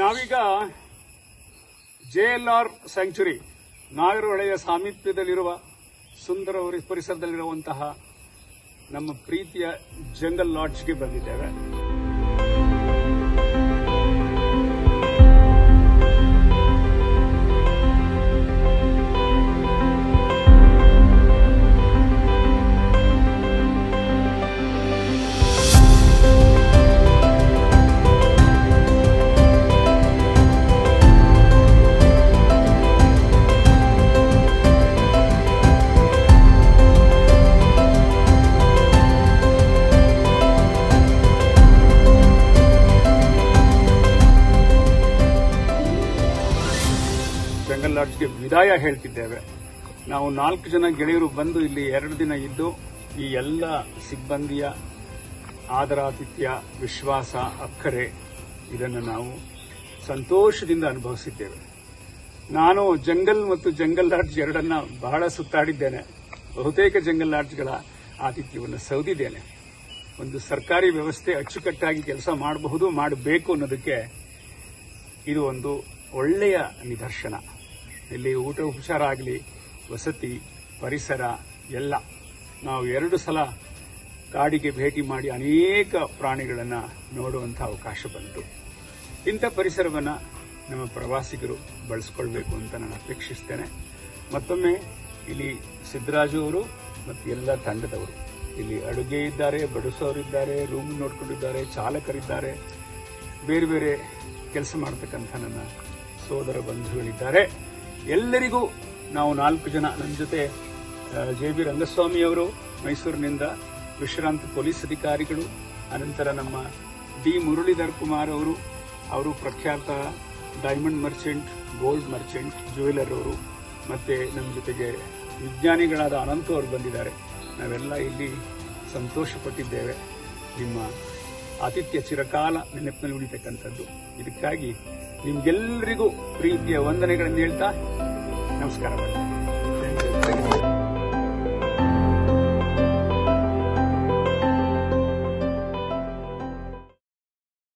ನಾವೀಗ JLR sanctuary ನಾಗರಹೊಳೆಯ ಸಾಮೀಪ್ಯದಲ್ಲಿರುವ ಸುಂದರ ಪರಿಸರದಲ್ಲಿರುವಂತಹ ನಮ್ಮ ಪ್ರೀತಿಯ ಜಂಗಲ್ ಲಾಡ್ಜ್ಗೆ ಬಂದಿದ್ದೇವೆ. ಜಂಗಲ್ ಲಾಡ್ಜ್ಗೆ ವಿದಾಯ ಹೇಳ್ತಿದ್ದೇವೆ. ನಾವು 4 ಜನ ಗೆಳೆಯರು ಬಂದು ಇಲ್ಲಿ 2 ದಿನ ಇದ್ದು ಈ ಎಲ್ಲ ಸಿಬ್ಬಂದಿಯ ಆದರಾತಿಥ್ಯ, ವಿಶ್ವಾಸ, ಅಕ್ಕರೆ ಇದನ್ನು ನಾವು ಸಂತೋಷದಿಂದ ಅನುಭವಿಸಿದ್ದೇವೆ. ನಾನು ಜಂಗಲ್ ಮತ್ತು ಜಂಗಲ್ ಲಾಡ್ಜ್ ಎರಡನ್ನ ಬಹಳ ಸುತ್ತಾಡಿದ್ದೇನೆ. ಬಹುತೇಕ ಜಂಗಲ್ ಲಾಡ್ಜ್ಗಳ ಆತಿಥ್ಯವನ್ನು ಸೌದಿದ್ದೇನೆ. ಒಂದು ಸರ್ಕಾರಿ ವ್ಯವಸ್ಥೆ ಅಚ್ಚುಕಟ್ಟಾಗಿ ಕೆಲಸ ಮಾಡಬೇಕು ಅನ್ನೋದಕ್ಕೆ ಇದು ಒಂದು ಒಳ್ಳೆಯ ನಿದರ್ಶನ. ಇಲ್ಲಿ ಊಟ ಉಪಚಾರ ಆಗಲಿ, ವಸತಿ, ಪರಿಸರ ಎಲ್ಲ. ನಾವು 2 ಸಲ ಕಾಡಿಗೆ ಭೇಟಿ ಮಾಡಿ ಅನೇಕ ಪ್ರಾಣಿಗಳನ್ನು ನೋಡುವಂಥ ಅವಕಾಶ ಬಂತು. ಇಂಥ ಪರಿಸರವನ್ನು ನಮ್ಮ ಪ್ರವಾಸಿಗರು ಬಳಸ್ಕೊಳ್ಬೇಕು ಅಂತ ನಾನು ಅಪೇಕ್ಷಿಸ್ತೇನೆ. ಮತ್ತೊಮ್ಮೆ ಇಲ್ಲಿ ಸಿದ್ದರಾಜು ಅವರು ಮತ್ತು ಎಲ್ಲ ತಂಡದವರು ಇಲ್ಲಿ ಅಡುಗೆ ಇದ್ದಾರೆ, ಬಡಿಸೋರಿದ್ದಾರೆ, ರೂಮ್ ನೋಡ್ಕೊಂಡಿದ್ದಾರೆ, ಚಾಲಕರಿದ್ದಾರೆ, ಬೇರೆ ಬೇರೆ ಕೆಲಸ ಮಾಡತಕ್ಕಂಥ ನನ್ನ ಸೋದರ ಬಂಧುಗಳಿದ್ದಾರೆ. ಎಲ್ಲರಿಗೂ ನಾವು 4 ಜನ, ನನ್ನ ಜೊತೆ JB ರಂಗಸ್ವಾಮಿ ಅವರು ಮೈಸೂರಿನಿಂದ, ವಿಶ್ರಾಂತ ಪೊಲೀಸ್ ಅಧಿಕಾರಿಗಳು, ಅನಂತರ ನಮ್ಮ D ಮುರಳೀಧರ್ ಕುಮಾರ್ ಅವರು ಪ್ರಖ್ಯಾತ diamond Merchant, gold Merchant, jeweller ಅವರು, ಮತ್ತೆ ನಮ್ಮ ಜೊತೆಗೆ ವಿಜ್ಞಾನಿಗಳಾದ ಅನಂತ ಅವರು ಬಂದಿದ್ದಾರೆ. ನಾವೆಲ್ಲ ಇಲ್ಲಿ ಸಂತೋಷಪಟ್ಟಿದ್ದೇವೆ. ನಿಮ್ಮ ಆತಿಥ್ಯ ಚಿರಕಾಲ ನೆನಪಿನಲ್ಲಿ ಉಳಿತಕ್ಕಂಥದ್ದು. ಇದಕ್ಕಾಗಿ ನಿಮ್ಗೆಲ್ಲರಿಗೂ ಪ್ರೀತಿಯ ವಂದನೆಗಳನ್ನು ಹೇಳ್ತಾ ನಮಸ್ಕಾರ.